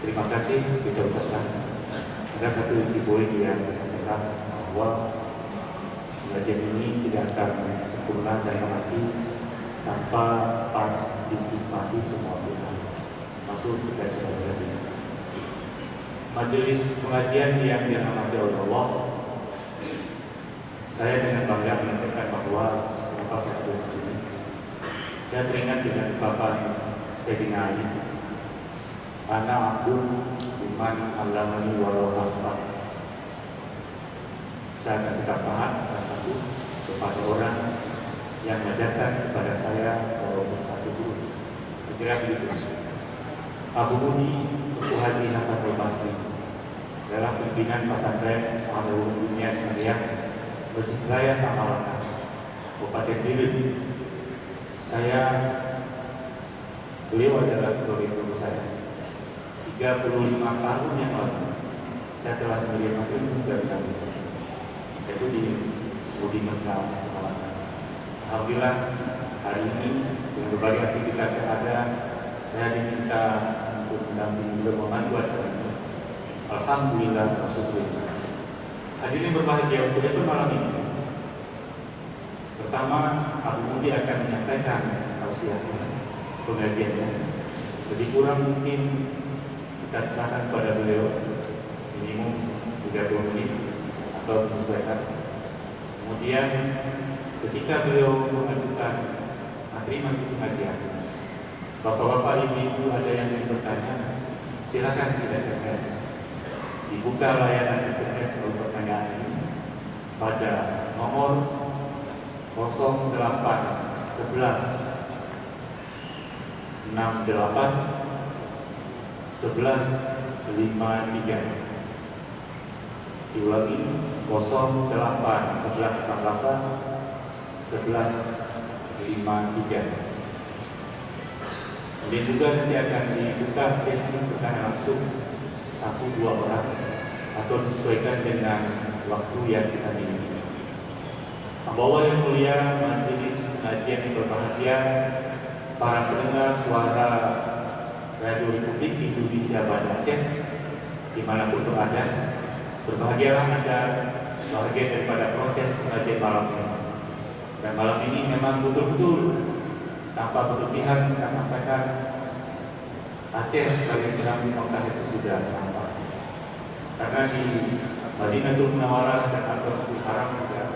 terima kasih kita ucapkan. Ada satu poin yang disampaikan bahwa pengajian ini tidak akan sempurna dan mati tanpa partisipasi semua pihak, masuk kita sudah berarti. Majelis pengajian yang dirahmati oleh Allah, saya dengan bangga menyampaikan bahwa kenapa saya ada di sini. Saya teringat dengan ucapan Sayyidina Ali, Ana Abdul Iman Allamani Walau Hafal. Saya akan tetap taat dan patuh kepada orang yang mengajarkan kepada saya walaupun satu guru. Kira begitu. Abu Budi Tuku Haji Hasan Al-Basri adalah pimpinan pesantren Al-Ulum Dunia Syariah Masjid Raya Samarana, Kabupaten Biren. Beliau adalah sebagai guru saya. 35 tahun yang lalu saya telah menerima ilmu dari kami, yaitu di Budi Mesra Samarana. Alhamdulillah hari ini dengan berbagai aktivitas yang ada, saya diminta untuk mendampingi beliau memandu acara ini. Alhamdulillah, masyaallah. Hadirin berbahagia, untuk itu malam ini pertama Abu Budi akan menyampaikan tausiah pengajiannya. Lebih kurang mungkin kita serahkan kepada beliau minimum 30 menit atau menyesuaikan. Kemudian ketika beliau mengajukan materi pengajian, bapak-bapak, ibu-ibu ada yang ingin bertanya, silakan di SMS. Dibuka layanan SMS untuk pertanyaan ini pada nomor 0811 68 1153. Diulangi 08 11 68 1153. Kemudian juga nanti akan dibuka sesi pertanyaan langsung 1-2 orang atau disesuaikan dengan waktu yang kita miliki. Allah yang mulia, majelis pengajian yang berbahagia, para pendengar suara Radio Republik Indonesia Banda Aceh dimanapun berada, berbahagialah Anda, bahagia daripada proses pengajian malam ini. Dan malam ini memang betul-betul tanpa berlebihan saya sampaikan, Aceh sebagai Serambi Mekah itu sudah nampak. Karena di Madinatul Munawwarah dan Al-Masjidil Haram juga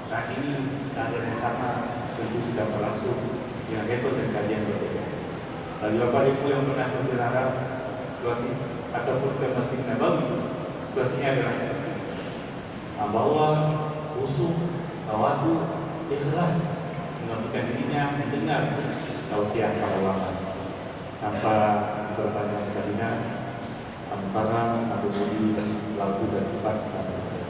saat ini keadaan yang sama tentu sudah berlangsung dengan metode dan kajian berbeda. Bagi Bapak Ibu yang pernah berziarah situasi ataupun ke Masjid Nabawi, situasinya adalah seperti ini. Hamba Allah khusyuk, tawadu, ikhlas mengabdikan dirinya mendengar tausiah para ulama. Tanpa berpanjang kalinya, antara Abu Budi lagu dan tempat kami bersama.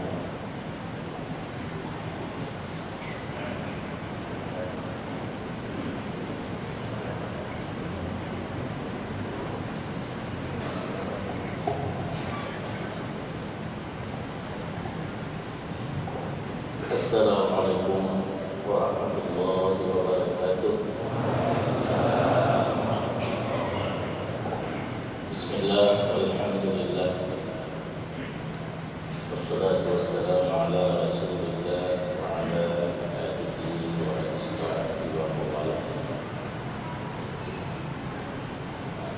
Assalamualaikum warahmatullahi wabarakatuh. Bismillah, alhamdulillah, wassalatu wassalamu ala rasulillah wa ala alihi wa ashabihi wa mawala.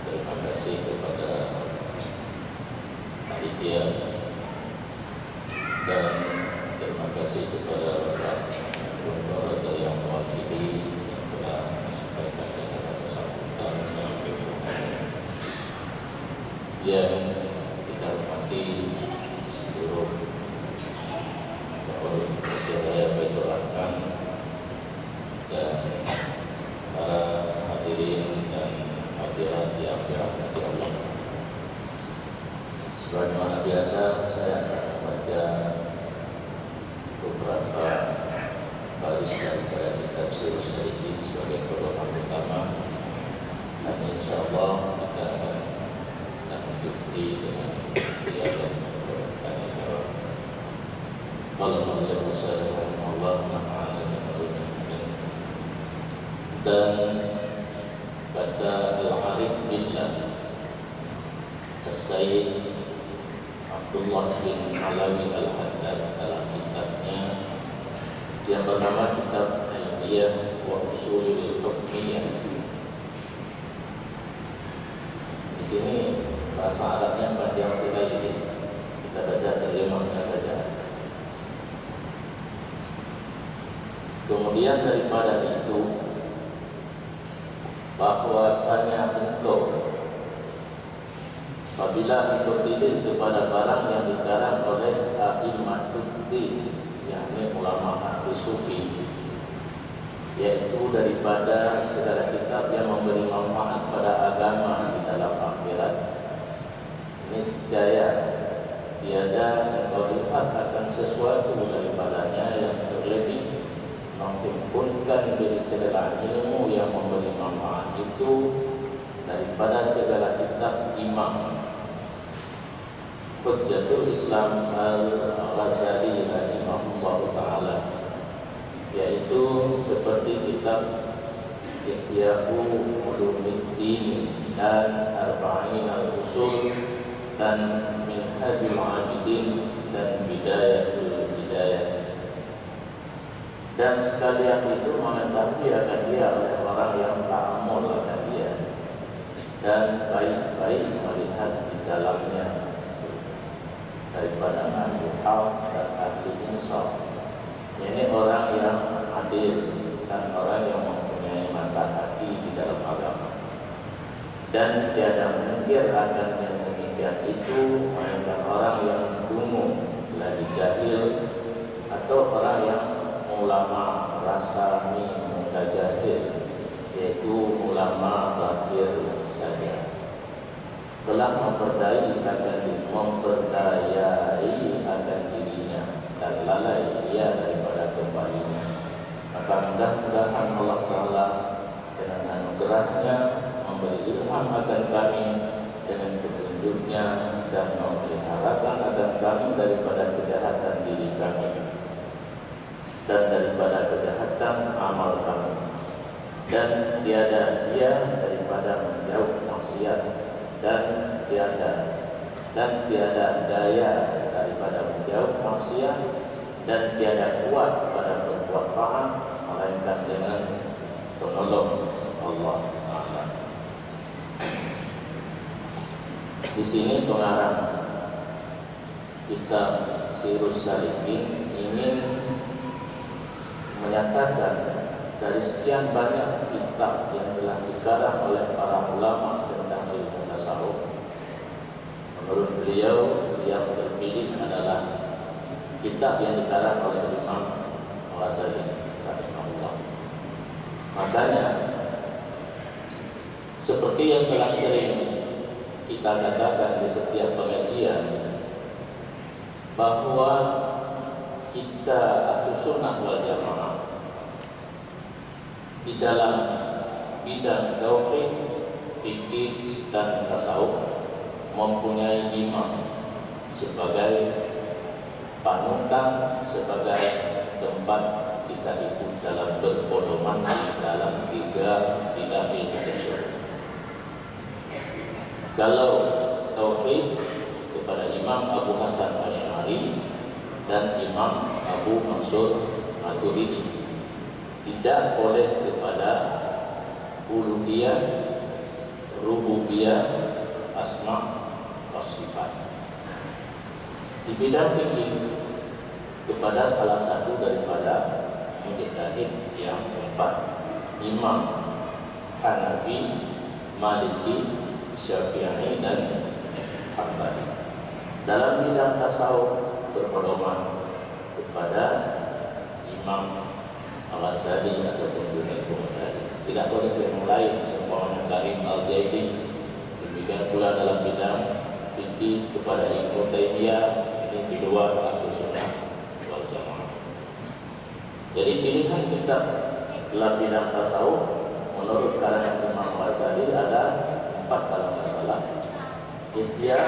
Terima kasih kepada panitia dan terima kasih kepada Bapak yang mewakili yang telah menyampaikan kata-kata sambutan yang kita hormati seluruh pengurus Persebaya Baitul Arqam dan para hadirin dan hadirat yang dirahmati Allah. Sebagaimana biasa, saya akan membaca beberapa baris daripada kitab Sirus Salikin sebagai pedoman utama, dan insyaallah kita akan mengikuti dengan kegiatan tanya jawab. Qala Allahu subhanahu nafa'ana dan kata Al-Arif Billah, Sayyid Abdullah bin Alawi Al-Haddad dalam kitabnya yang bernama Kitab Ilmiyah wa Usulul Hukmiyah. Di sini bahasa Arabnya panjang sekali, kita baca terjemahnya saja. Kemudian daripada itu, bahwasanya engkau apabila engkau tidur kepada barang yang dikarang oleh a'imatuddin, yakni ulama ahli sufi, yaitu daripada segala kitab yang memberi manfaat pada agama di dalam akhirat, niscaya tiada engkau lihat akan sesuatu daripadanya yang terlebih menghimpunkan dari segala ilmu yang memberi manfaat itu daripada segala kitab imam Hujjatul Islam Al-Ghazali rahimahullah ta'ala, yaitu seperti kitab Ihya'u Ulumuddin dan Arba'in Al-Usul dan Minhajul Abidin dan Bidayatul Hidayah. Dan sekalian itu mengetahui akan dia oleh orang yang ta'amul akan dia dan baik-baik melihat di dalamnya daripada ahli haq dan ahli insaf, ini orang yang adil dan orang yang mempunyai mata hati di dalam agama. Dan tiada mungkin akan yang demikian itu melainkan orang yang dungu lagi jahil atau orang yang ulama rasami muda jahil, yaitu ulama lahir saja, telah memperdayai akan dirinya dan lalai ia daripada kembalinya. Maka mudah-mudahan Allah Ta'ala dengan anugerahnya memberi ilham akan kami dengan petunjuknya dan memeliharakan akan kami daripada kejahatan diri kami dan daripada kejahatan amal kami, dan tiada dia daripada menjauh maksiat, dan tiada daya daripada menjauh maksiat, dan tiada kuat pada berbuat taat melainkan dengan penolong Allah Ta'ala. Di sini pengarang kitab Sirus Salikin ingin menyatakan dari sekian banyak kitab yang telah dikarang oleh para ulama tentang ilmu tasawuf, menurut beliau yang terpilih adalah kitab yang dikarang oleh Imam Al-Ghazali rahimahullah. Makanya seperti yang telah sering kita katakan di setiap pengajian, bahwa kita Ahlus Sunnah wal Jamaah di dalam bidang tauhid, fikih dan tasawuf mempunyai imam sebagai panutan, sebagai tempat kita ikut dalam berpedoman dalam tiga bidang ilmu tersebut. Kalau tauhid kepada Imam Abu Hasan Asy'ari dan Imam Abu Mansur Maturidi, tidak boleh kepada uluhiyah, rububiyah, asma wa sifat. Di bidang fikih kepada salah satu daripada mujtahid yang keempat, Imam Hanafi, Maliki, Syafi'i dan Hambali. Dalam bidang tasawuf berpedoman kepada Imam Al-Ghazali ataupun Junaid Baghdadi. Tidak boleh ke yang lain, seumpamanya Karim Al-Jaidi. Demikian pula dalam bidang fikih kepada Ibnu Taimiyah, ini di luar Ahlus Sunnah wal Jamaah. Jadi pilihan kita dalam bidang tasawuf menurut karangan Imam Al-Ghazali ada 4 kalau tidak salah: Ihya,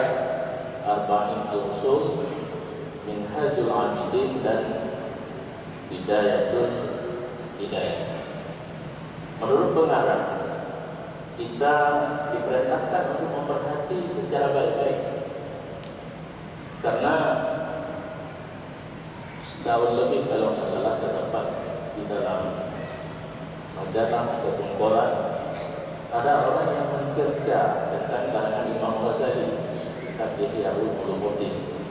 Arba'in Al-Usul, Minhajul Abidin dan Bidayatul Hidayah. Menurut pengarang, kita diperintahkan untuk memperhati secara baik-baik tahun lebih kalau tidak salah terdapat di dalam majalah ataupun koran ada orang yang mencerca tentang karangan Imam Ghazali kitab Ihya Ulumuddin,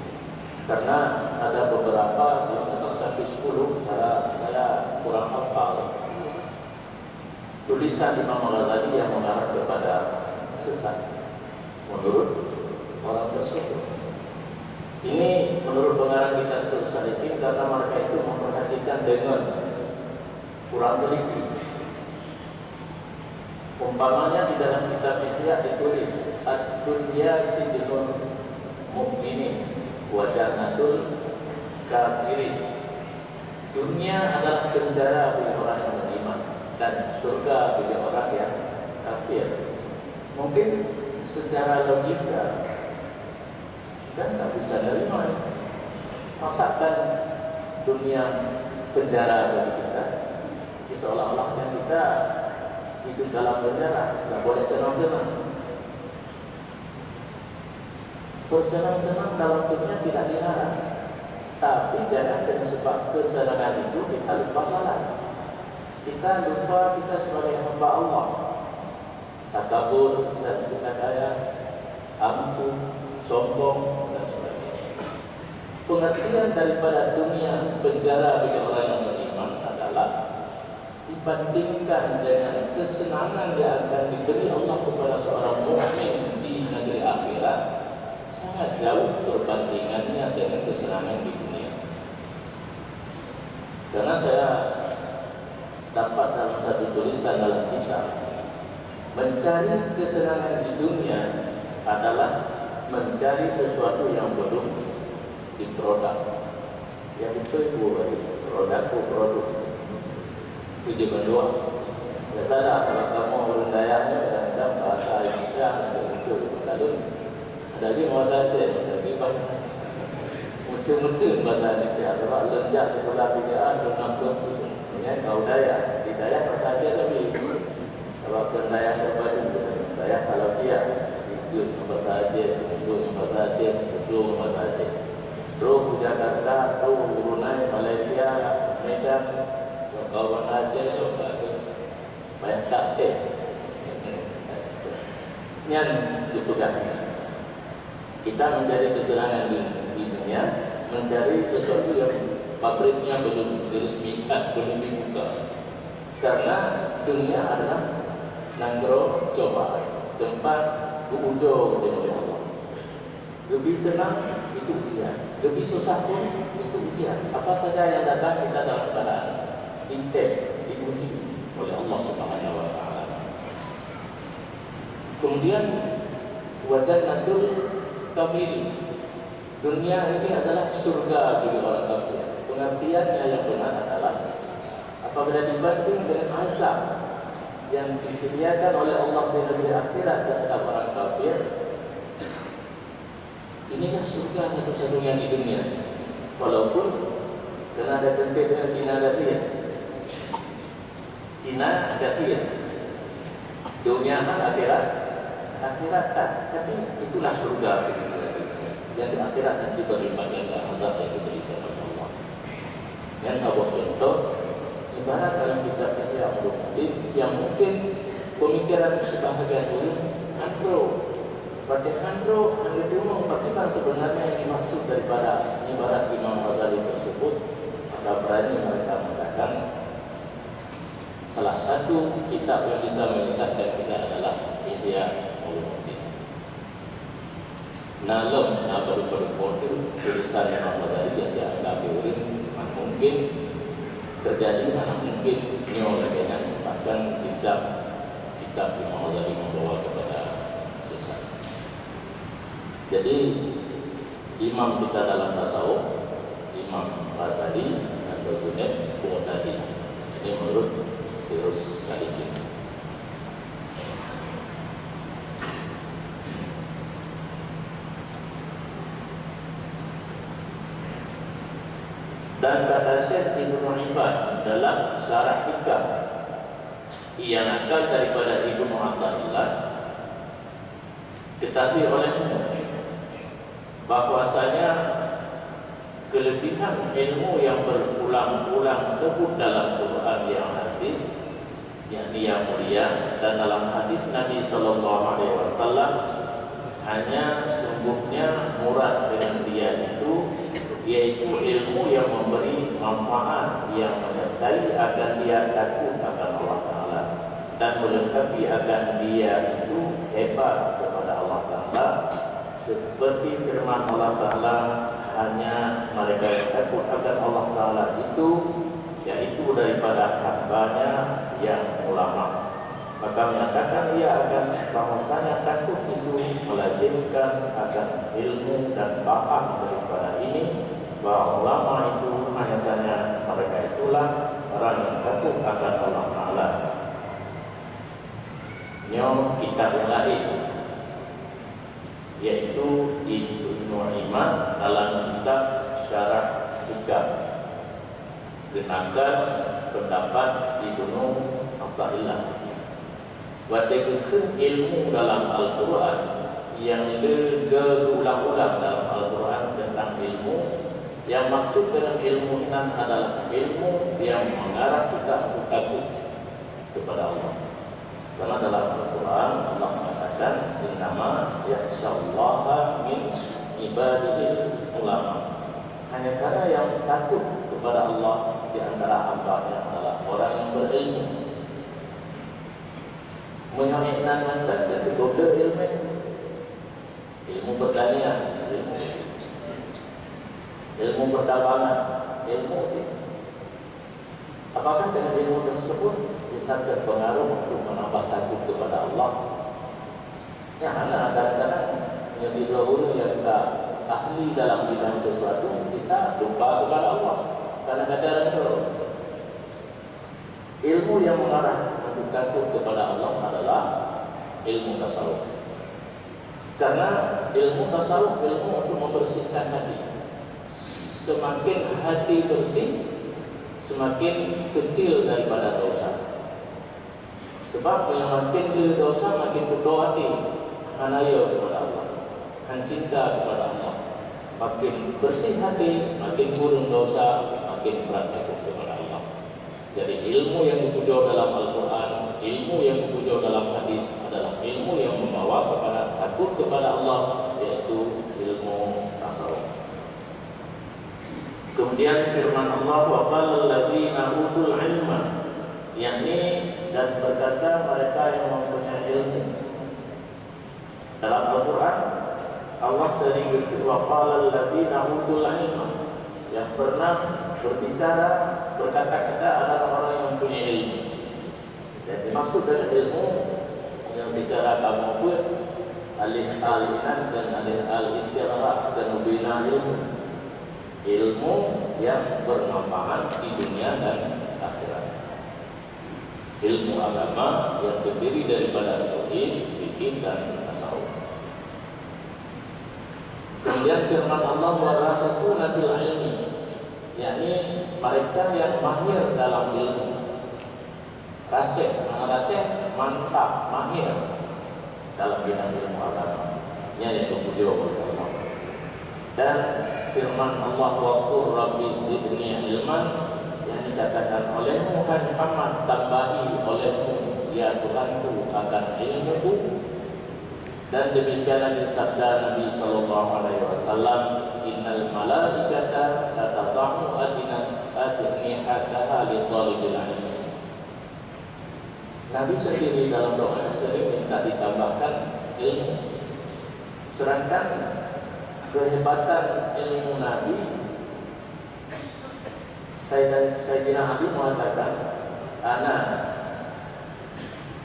karena ada beberapa yang sampai 10 saya kurang hafal tulisan Imam Ghazali yang mengarah kepada sesat menurut orang tersebut. Ini menurut pengarang kitab Sulsalikin karena mereka itu memperhatikan dengan kurang teliti. Umpamanya di dalam kitab Ihya ditulis ad-dunya sijnul mu'minin wa jannatul kafirin. Dunia adalah penjara bagi orang yang beriman dan surga bagi orang yang kafir. Mungkin secara logika kita tidak bisa menerima masakan dunia penjara bagi kita. Seolah-olah yang kita hidup dalam penjara, tidak boleh senang-senang. Bersenang-senang dalam dunia tidak dilarang, tapi jangan dengan sebab kesenangan itu kita lupa salat. Kita lupa kita sebagai hamba Allah. Takabur, kita kaya, angkuh, sombong dan sebagainya. Pengertian daripada dunia penjara bagi orang yang beriman adalah dibandingkan dengan kesenangan yang akan diberi Allah kepada seorang mukmin di negeri akhirat, sangat jauh perbandingannya dengan kesenangan di dunia. Karena saya dapat dalam satu tulisan dalam kitab, mencari kesenangan di dunia adalah mencari sesuatu yang belum diproduk. Yang itu produk. Itu juga dua. Kata kalau kamu berundayanya dalam bahasa Indonesia itu lalu ada lagi bahasa Aceh, lagi bahasa muncul bahasa Indonesia. Kalau lenjak di bola bidaan dengan ini kau daya, di daya bahasa Aceh lebih. Kalau kendaya terbalik, daya Salafiyah itu bahasa Aceh, itu bahasa Aceh, itu bahasa Aceh. Roh Jakarta, roh Brunei, Malaysia, Medan, kawan Aceh, banyak tak yang dipegangnya. Kita mencari kesenangan di dunia, mencari sesuatu yang pabriknya belum diresmikan, belum dibuka. Karena dunia adalah nanggro coba tempat berujung dengan Allah. Lebih senang itu ujian, lebih susah pun itu ujian. Apa saja yang datang kita dalam keadaan dites, diuji oleh Allah Subhanahu Wa Taala. Kemudian wajah natul kafir. Dunia ini adalah surga bagi orang kafir. Pengertiannya yang benar adalah apabila dibanding dengan azab yang disediakan oleh Allah di negeri akhirat terhadap orang kafir, inilah surga satu-satunya di dunia. Walaupun karena ada konflik dengan Cina Gatia, Cina Gatia, dunia akhirat tak, tapi itulah surga yang di akhirat nanti berlipat ganda azab yang diberikan oleh Allah. Yang sebuah contoh ibarat dalam kitab Ihya Ulumuddin yang mungkin pemikiran sebahagian ulum andro. Pada andro hanya diumum, tapi kan sebenarnya yang dimaksud daripada ibarat Imam Ghazali tersebut, maka berani mereka mengatakan salah satu kitab yang bisa menyesatkan kita adalah Ihya Ulumuddin. Nalem baru tulisan Imam Ghazali yang dianggap diurin mungkin terjadi, mungkin neologenya bahkan kitab Imam Ghazali membawa kepada sesat. Jadi imam kita dalam tasawuf, Imam Ghazali atau Junaid Baghdadi. Ini menurut Sirus Salikin. Dan kata Syekh Ibnu Ibad dalam Syarah Hikam yang nakal daripada Ibnu Athaillah, ketahui olehmu bahwasanya kelebihan ilmu yang berulang-ulang sebut dalam Quran yang aziz, yakni yang mulia, dan dalam hadis Nabi Sallallahu Alaihi Wasallam, hanya sungguhnya murad dengan dia itu yaitu ilmu yang memberi manfaat, yang menyertai agar dia takut akan Allah Ta'ala dan melengkapi agar dia itu hebat kepada Allah Ta'ala, seperti firman Allah Ta'ala, hanya mereka yang takut akan Allah Ta'ala itu yaitu daripada hambanya yang ulama. Maka menyatakan ia akan bahwasanya takut itu melazimkan akan ilmu dan paham daripada ini, bahwa ulama itu hanya saja mereka itulah orang yang takut akan Allah Ta'ala. Nyom kitab yang lain yaitu Ibnu Iman dalam kitab Syarah Hikam gunakan pendapat Ibnu Athaillah. Wadai ilmu dalam Al-Quran yang diulang-ulang dalam Al-Quran tentang ilmu, yang maksud dengan ilmu ini adalah ilmu yang mengarah kita untuk takut kepada Allah. Karena dalam Al-Quran Allah mengatakan, innama yakhsyallaha min ibadihil ulama. Hanya saja yang takut kepada Allah di antara hamba-Nya adalah orang yang berilmu. Menyampaikan dan kegoda ilmu pertanian, ilmu perdagangan, ilmu itu. Apakah dengan ilmu tersebut bisa berpengaruh untuk menambah takut kepada Allah? Ya, karena kadang-kadang yang dahulu yang tak ahli dalam bidang sesuatu bisa lupa kepada Allah. Kadang-kadang itu ilmu yang mengarah untuk takut kepada Allah adalah ilmu tasawuf. Karena ilmu tasawuf ilmu untuk membersihkan hati. Semakin hati bersih, semakin kecil daripada dosa. Sebab yang makin dosa makin berdoa hati, hanaya kepada Allah, han cinta kepada Allah. Makin bersih hati, makin kurang dosa, makin berat takut kepada Allah. Jadi ilmu yang dipuja dalam Al-Quran, ilmu yang dipuja dalam hadis adalah ilmu yang membawa kepada takut kepada Allah, yaitu ilmu tasawuf. Kemudian firman Allah, wa qala alladziina utul ilma, yakni dan berkata mereka yang mempunyai ilmu. Dalam Al-Quran Allah sering berkata, wa qala alladziina utul ilma, yang pernah berbicara, berkata-kata adalah orang yang punya ilmu. Jadi maksud dari ilmu yang secara kamu buat alih alihan dan alih al-istirah dan membina ilmu. Ilmu yang bermanfaat di dunia dan akhirat. Ilmu agama yang terdiri daripada tauhid, fikih dan tasawuf. Kemudian firman Allah, warasatuna fil ilmi, yakni mereka yang mahir dalam ilmu. Rasyid, mantap, mahir dalam bidang ilmu agama. Ini yang beliau berfirman. Dan firman Allah, wa qur rabbi zidni ilman, yang dikatakan oleh Muhammad, tambahi olehmu ya Tuhanku akan ilmuku. Dan demikianlah sabda Nabi sallallahu alaihi wasallam, innal malaikata tatadhu ajnihataha li talibil ilmi. Nabi sendiri dalam doa sering minta ditambahkan ilmu. Sedangkan kehebatan ilmu Nabi, Sayyidina Ali mengatakan,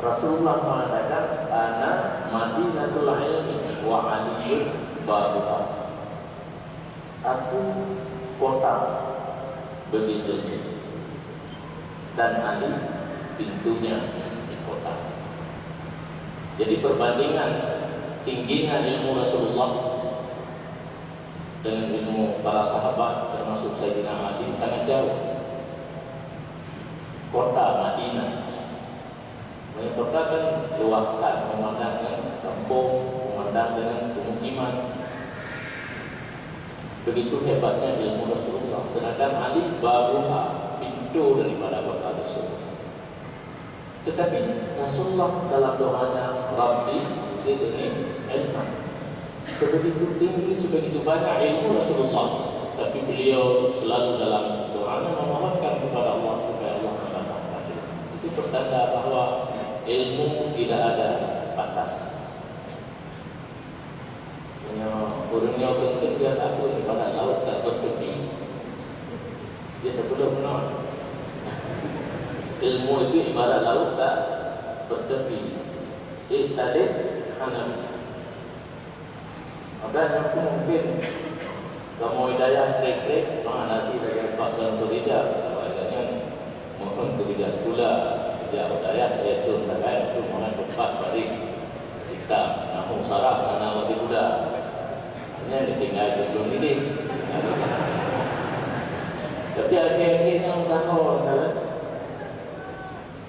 Rasulullah mengatakan, ana madinatul ilmi wa aliyun babuha. Aku kota bagi ilmu dan Ali pintunya di kota. Jadi perbandingan tingginya ilmu Rasulullah dengan ilmu para sahabat termasuk Sayyidina Ali sangat jauh. Kota Madinah, kota kan luaskan, memandang dengan kampung, memandang dengan pemukiman. Begitu hebatnya ilmu Rasulullah. Sedangkan Ali babuha, pintu daripada bakal tersebut. Tetapi Rasulullah dalam doanya, Rabbi zidni ilman, sebegitu tinggi, sebegitu banyak ilmu Rasulullah, tapi beliau selalu dalam doanya memohonkan kepada Allah supaya Allah menambahkan ilmu. Itu pertanda bahawa ilmu tidak ada batas. Orangnya kentut dia takut daripada laut tak bertepi, dia tak perlu menang. Ilmu itu ibarat laut tak bertepi. Tadi Hanafi. Maka aku mungkin kamu hidayah trik-trik, nanti dari Pak Samsulida, agaknya mohon kebijak pula, kebijak hidayah, iaitu takkan itu mohon tepat balik kita nahu sarah, mana waktu budak. Hanya ditinggal itu ini. Tapi akhir-akhirnya tahu kan?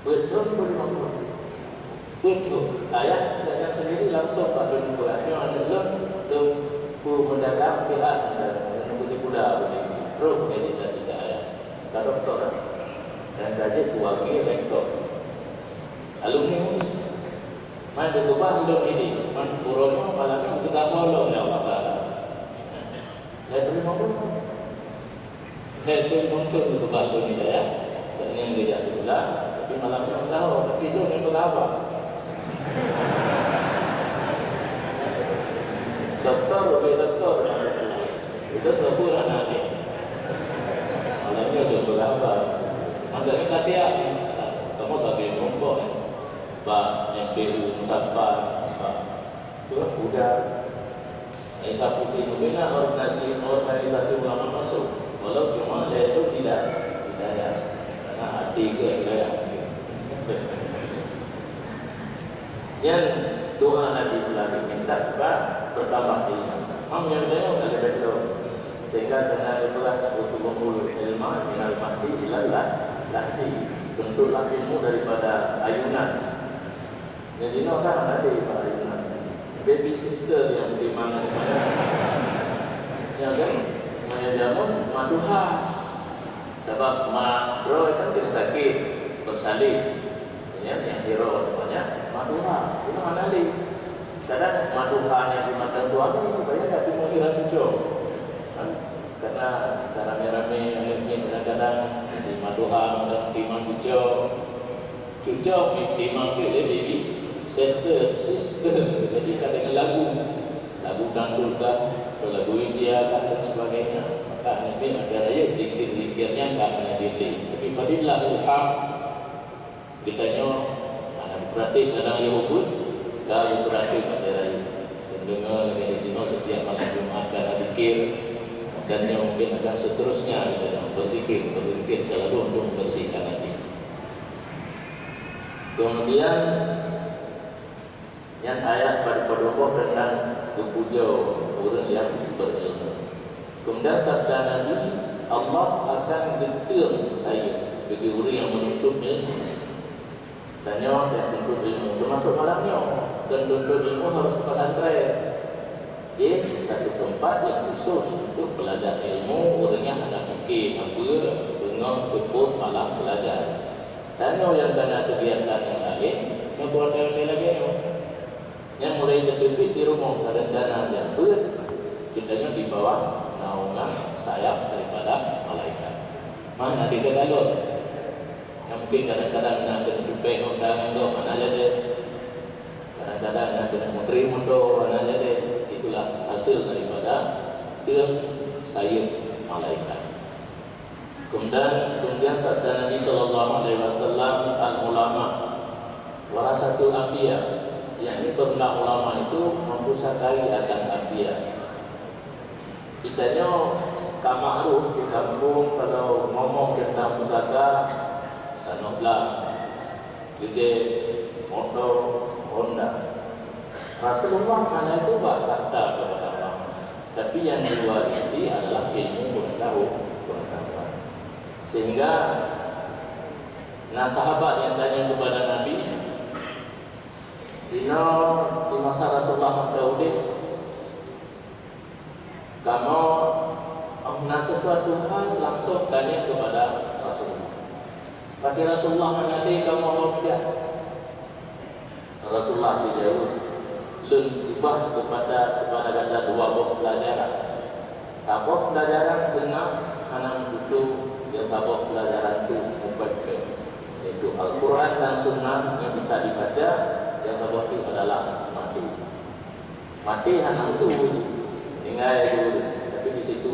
Betul betul. Ayah dengan sendiri langsung Pak Dun Kulasnya ada belum mendadak pihak dan menunggu pula begini. Terus jadi tidak ayah. Tak doktor dan kaji kuagi rektor. Alumni ini. Mana berubah belum ini? Man burono malamnya kita tolong ya Allah Taala. Saya beri maklum. Saya beri maklum berubah belum ini ya. Dan yang tidak pula. Tapi malamnya tahu, tapi itu yang berapa? Doktor, itu sebulan nanti. Malamnya itu berapa? Makanya kasihan. Kamu tak boleh nombor, Pak MPU Mutafar, Pak itu udah. Kita putih itu benar organisasi ulama masuk. Walau cuma dia itu tidak ya. Karena hati ke hidayah. Yang doa Nabi Islam minta sebab bertambah ilmu. Yang lain ada betul. Sehingga dengan itulah utubul ilmu minal mahdi ilal lahdi. Bentuklah ilmu daripada ayunan. Jadi orang ada ayunan. Baby sister yang di mana-mana. Yang kan menjamun maduha. Sebab madro kan kena sakit bersalin. Yang hero namanya maduha. Itu mana ni? Kadang maduha yang dimakan suami supaya tak timbul hilang hijau. Karena rame-rame ini kadang-kadang di maduha dan timang hijau. Hijau timang ke baby sister. Jadi kadang lagu dangdut kah, lagu India kah dan sebagainya. Maka nanti ada raya zikir-zikirnya tak kena diri. Tapi fadilah ilham ditanya berarti kadang Yahud dah berarti pada raya. Dengar lagi di sini setiap malam Jumat ada zikir dan yang mungkin akan seterusnya kita berzikir selalu untuk membersihkan hati. Kemudian yang ayat pada pedoman tentang kepuja orang yang berilmu. Kemudian sabda Nabi, Allah akan getir saya bagi orang yang menuntut ilmu. Tanya dan tuntut ilmu termasuk malamnya dan tuntut ilmu harus ke pesantren. Jadi satu tempat yang khusus untuk belajar ilmu, orangnya ada fikir apa dengan kebun malam belajar. Tanya yang kena kegiatan yang lain, yang keluarga lagi yang mulai terpipit di rumah rencana jatuh, kitanya di bawah naungan sayap daripada malaikat. Mana di kegalon? Mungkin kadang-kadang nak kena jumpai undangan tu mana jadi, kadang-kadang nak kena menteri mundo mana jadi. Itulah hasil daripada sayap malaikat. Kemudian sabda Nabi SAW, al-ulama warasatul anbiya, yakni pembina ulama itu mempusakai akan anbiya. Kitanya ma'ruf di kampung kalau ngomong tentang pusaka Tanoblah, gede, motor, Honda. Rasulullah mana itu harta kepada Allah. Tapi yang diwarisi adalah ilmu pengetahuan. Sehingga sahabat yang tanya kepada Nabi, di masa Rasulullah Daud, kamu sesuatu hal langsung tanya kepada Rasulullah. Bagi Rasulullah nanti kamu hujah. Rasulullah dijawab, lun ubah kepada kata dua buah pelajaran. Tabuk pelajaran kena hanam butuh yang tabuk pelajaran itu membaca, yaitu Al-Quran dan Sunnah yang bisa dibaca. Yang tabuk itu adalah mati. Mati hanam itu ingat dulu, tapi di situ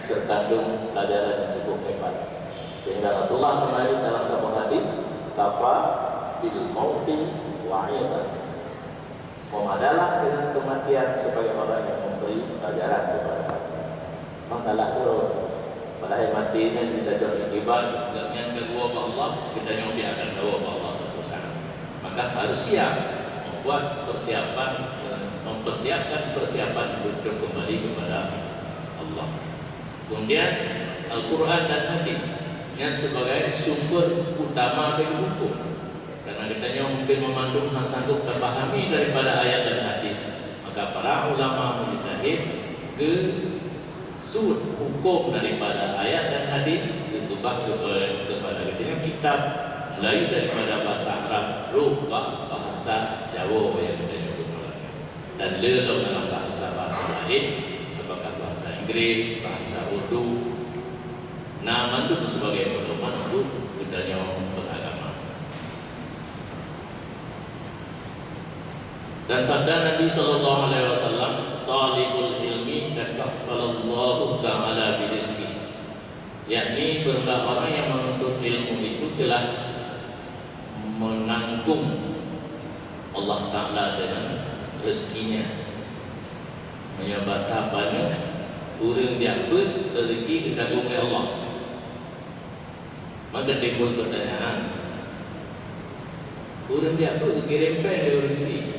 terkandung pelajaran yang cukup hebat. Sehingga Rasulullah menarik dalam sebuah hadis, kafa bil mauti wa'iyatan. Memadalah dengan kematian sebagai orang yang memberi pelajaran kepada kita. Makalah turun. Padahal matinya kita jauh ibadah. Dan yang kedua Allah, kita nyobi akan bawa Allah satu sana. Maka harus siap membuat persiapan, mempersiapkan persiapan untuk kembali kepada Allah. Kemudian Al-Quran dan hadis yang sebagai sumber utama bagi hukum. Karena kita mungkin memandung hal sanggup terpahami daripada ayat dan hadis, maka para ulama mujtahid ke sud hukum daripada ayat dan hadis ditubah kepada kitab mulai daripada bahasa Arab, rubah bahasa Jawa yang kita nyebut dan lelah dalam bahasa lain, apakah bahasa Inggris, bahasa Urdu. Nama itu sebagai pedoman untuk kita beragama. Dan sabda Nabi sallallahu alaihi wasallam, talibul ilmi takaffalallahu ta'ala birizqi. Yakni berulang orang yang menuntut ilmu itu telah menanggung Allah Ta'ala dengan rezekinya. Menyebabkan banyak orang dia pun rezeki ditanggung oleh Allah. Maka timbul pertanyaan, orang dia pun rezeki rempah dia orang isi.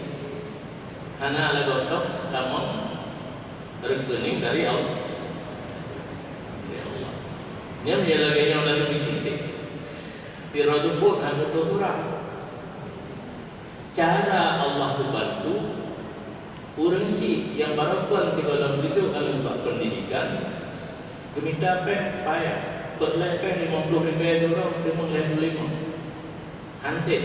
Hana ala gotok namun rekening dari Allah. Dia menjelaganya oleh berfikir. Pira tu pun hanya surah. Cara Allah tu bantu orang si yang barukan kita dalam itu akan buat pendidikan. Keminta pen payah. Berlai pen 50 ribu orang, dia mengelai 25. Hantik.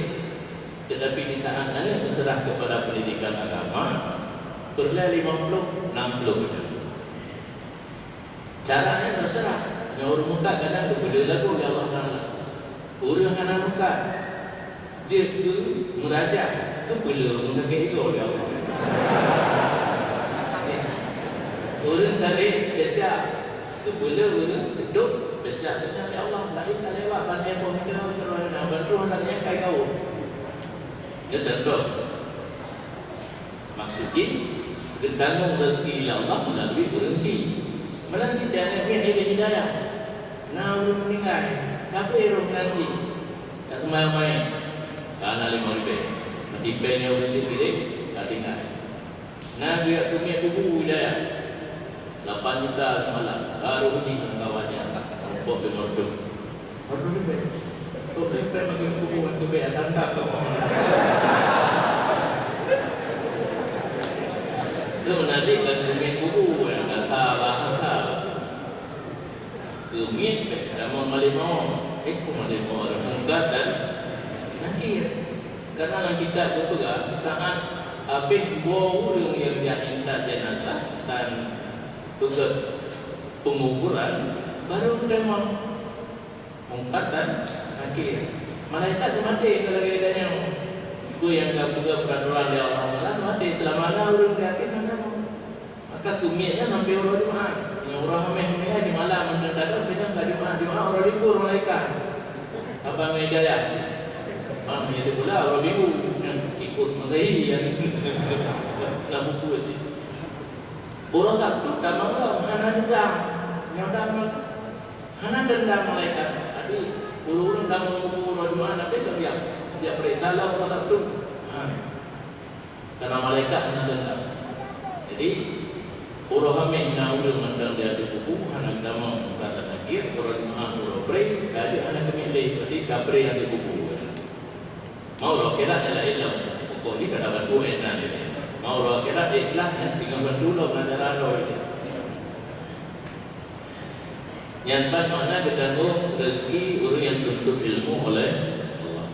Tetapi di saat anda berserah kepada pendidikan agama, berlai 50, 60. Caranya terserah. Yang orang muka kadang itu beda lagu oleh Allah Ta'ala. Orang anak muka dia itu merajak itu bela mengakui itu oleh Allah. Orang tarik becak itu bela orang seduk becak oleh Allah. Lain tak lewat pasal pun kita nak bantu anaknya kai kau. Dia terdob. Maksudnya ditanggung rezeki oleh Allah melalui berengsi. Melalui dia ada hidayah. Nah, belum meninggal. Tapi roh nanti tak main-main. Karena 5 ribu. Dipenya orang sendiri tak tinggal. Nah, dia punya tubuh hidayah. 8 juta malam. Baru ini kawannya nampak bengorduk. Baru ribu. Kau sampai bagi tubuh waktu bayar tangkap kau. Itu menarik dan punya tubuh yang kata bahasa. Kemit, namun malimau, malimau ada mungkat dan nakir. Karena kita juga saat habis bawa orang yang diantar jenazah dan juga penguburan, baru kita mungkat dan nakir. Malaikat mati kalau kita yang itu yang juga peraturan dia Allah mati selama orang diakir maka kumitnya sampai orang Jumaat. Yang orang hamil di malam mendadak kita enggak Jumaat orang libur malaikat. Apa meja ya? Itu pula orang Minggu yang ikut Masehi yang nak buku sih. Orang Sabtu dah malam hana dendam. Hana dendam malaikat. Tadi orang dah mengumpul orang Jumaat nanti dia perintah lah orang Sabtu. Karena malaikat hana dendam. Jadi orang hamil nak ulang mandang dia di buku, anak dama kata nakir, orang Jumaat orang pray, jadi anak kemilih, berarti kapre yang di buku. Mau roh kira adalah ilmu, pokok ini kena bantu enak ini. Mau roh kira ikhlas yang tinggal bantu lo belajar roh ini. Yang mana bertanggung rezeki orang yang tuntut ilmu oleh Allah.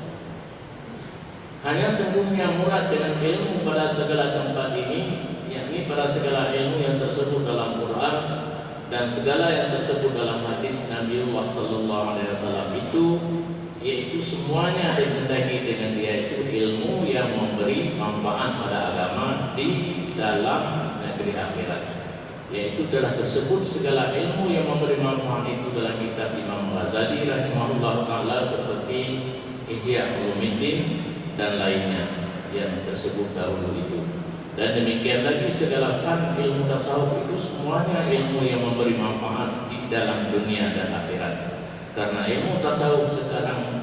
Hanya sungguhnya murad dengan ilmu pada segala tempat ini, yakni pada segala ilmu yang tersebut dalam Quran dan segala yang tersebut dalam hadis Nabi sallallahu alaihi wasallam itu, yaitu semuanya dikehendaki dengan dia itu ilmu yang memberi manfaat pada agama di dalam negeri akhirat. Yaitu telah tersebut segala ilmu yang memberi manfaat itu dalam kitab Imam Ghazali rahimahullah ta'ala seperti Ihya Ulumuddin dan lainnya yang tersebut dahulu itu. Dan demikian lagi segala fan ilmu tasawuf itu semuanya ilmu yang memberi manfaat di dalam dunia dan akhirat. Karena ilmu tasawuf sekarang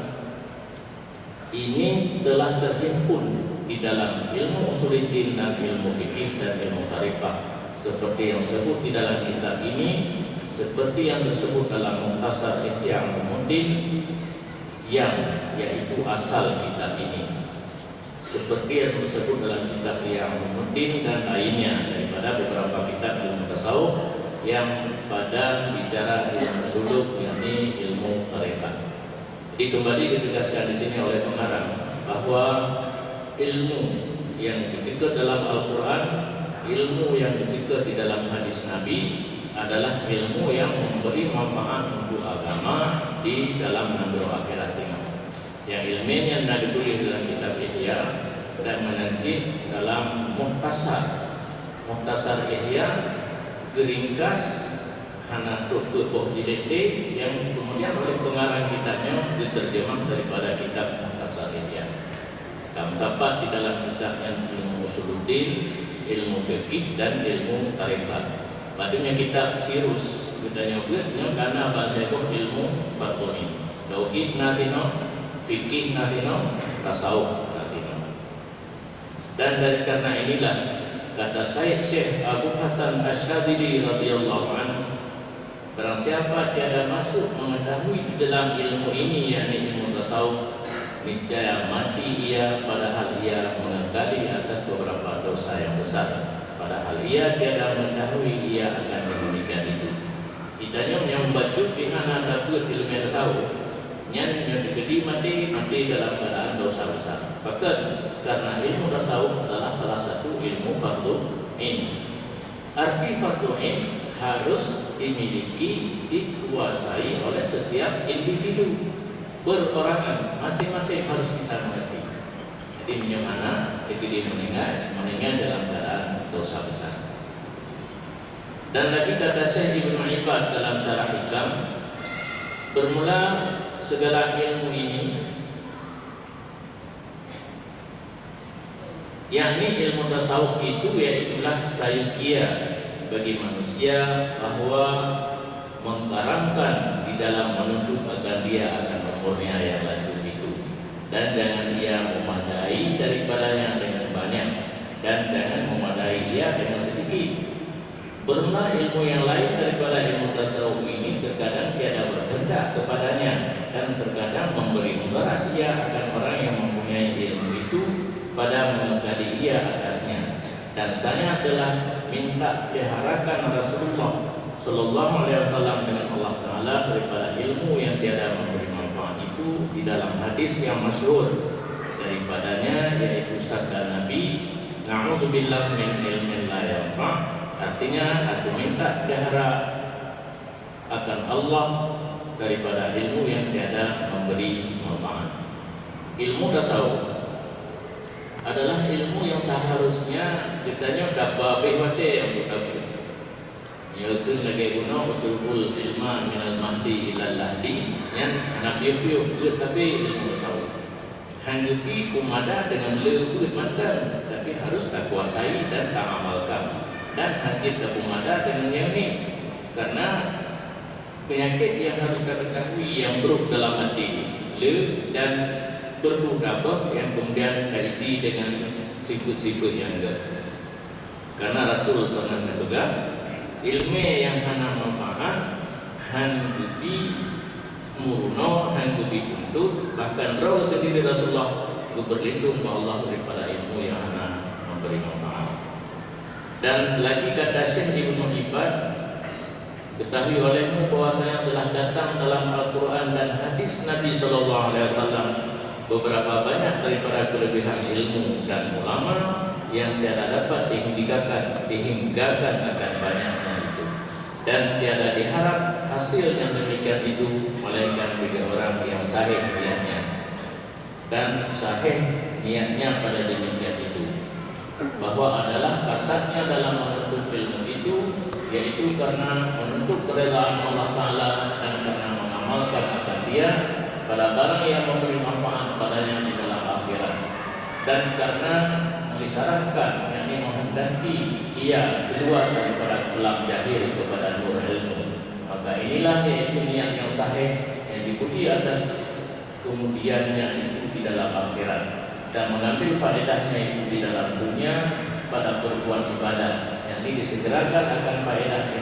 ini telah terhimpun di dalam ilmu usuluddin dan ilmu fikih dan ilmu syariah seperti yang disebut di dalam kitab ini, seperti yang disebut dalam Mukhtasar Ihya Ulumuddin yang yaitu asal kitab ini, seperti yang disebut dalam kitab Ihya Ulumuddin dan lainnya daripada beberapa kitab ilmu tasawuf yang pada bicara ilmu suluk, yakni ilmu tarekat. Jadi kembali ditegaskan di sini oleh pengarang bahwa ilmu yang dicegat dalam Al-Quran, ilmu yang dicegat di dalam hadis Nabi adalah ilmu yang memberi manfaat untuk agama di dalam negeri akhirat ini. Yang ilmiah yang ditulis dalam kitab Ihya dan menancip dalam Mukhtasar Ihya geringkas hana tutup jilid yang kemudian oleh pengarang kitabnya diterjemah daripada kitab Mukhtasar Ihya. Terdapat di dalam kitab yang ilmu usuluddin, ilmu fikih dan ilmu tarekat. Maksudnya kitab Sirus kita nyebutnya karena bahasa itu ilmu fatwa. Tauhid natino, fikih natino, tasawuf natino. Dan dari karena inilah kata Syekh Abu Hasan Asyadzili radhiyallahu anhu, barang siapa tiada masuk mengetahui dalam ilmu ini, yakni ilmu tasawuf, niscaya mati ia padahal ia mengekali atas beberapa dosa yang besar. Padahal ia tiada mengetahui ia akan demikian itu. Itanya yang membaca pihana takut ilmu tahu yang digedi mati dalam keadaan dosa besar. Bahkan karena ilmu tasawuf adalah salah satu ilmu fardhu ain. Arti fardhu ain harus dimiliki, dikuasai oleh setiap individu berorangan, masing-masing harus bisa mengerti. Jadi bagaimana digedi meninggal dalam keadaan dosa besar. Dan lagi kata Syekh Ibnu Ibad dalam Syarah Hikam, bermula segala ilmu ini, yakni ilmu tasawuf itu yaitulah sayukia bagi manusia bahwa mengkaramkan di dalam menuntut agar dia akan umurnya yang lanjut itu, dan jangan ia memadai daripadanya dengan banyak dan jangan memadai ia dengan sedikit. Bermula ilmu yang lain daripada ilmu tasawuf ini terkadang tiada berkehendak kepadanya dan terkadang memberi mudarat ia akan orang yang mempunyai ilmu itu pada mengekali ia atasnya. Dan saya telah minta diharakan Rasulullah sallallahu alaihi wasallam dengan Allah Taala daripada ilmu yang tiada memberi manfaat itu di dalam hadis yang masyhur daripadanya, yaitu sabda Nabi, na'udzubillah min ilmin la yanfa'. Artinya aku minta diharap akan Allah daripada ilmu yang tiada memberi manfaat. Ilmu tasawuf adalah ilmu yang seharusnya kitanya dapat bewade yang kita yaitu lagi guna betul-betul ilmu minal mahdi ilal lahdi yang Nabi piu tapi ilmu tasawuf hanjuki kumada dengan lebih mantan, tapi harus tak kuasai dan tak amalkan. Dan hati tak kumada dengan yang ini, karena penyakit yang harus kita ketahui yang buruk dalam hati dan berdudabah yang kemudian terisi dengan sifat-sifat yang ada. Karena Rasul pernah berpegang ilmu yang hana manfaat hanjuki murno hanjuki tuntut, bahkan roh sendiri Rasulullah berlindung kepada Allah daripada ilmu yang hana memberi manfaat. Dan lagi kata Syekh Ibnu Ibad, Ketahui olehmu bahwasanya telah datang dalam Al-Quran dan hadis Nabi SAW beberapa banyak daripada kelebihan ilmu dan ulama yang tiada dapat dihinggakan akan banyaknya itu, dan tiada diharap hasil yang demikian itu melainkan bagi orang yang sahih niatnya, dan sahih niatnya pada demikian itu, bahwa adalah kasatnya dalam menuntut ilmu itu, yaitu karena menuntut keredaan Allah Ta'ala dan karena mengamalkan akan dia pada barang yang memberi manfaat padanya di dalam akhirat, dan karena mengisyaratkan yang menghendaki ia keluar daripada gelap jahil kepada nur ilmu. Maka inilah yaitu niat yang sahih yang dipuji atas kemudiannya itu di dalam akhirat, dan mengambil faedahnya itu di dalam dunia pada perbuatan ibadah, yang disegerakan akan faedah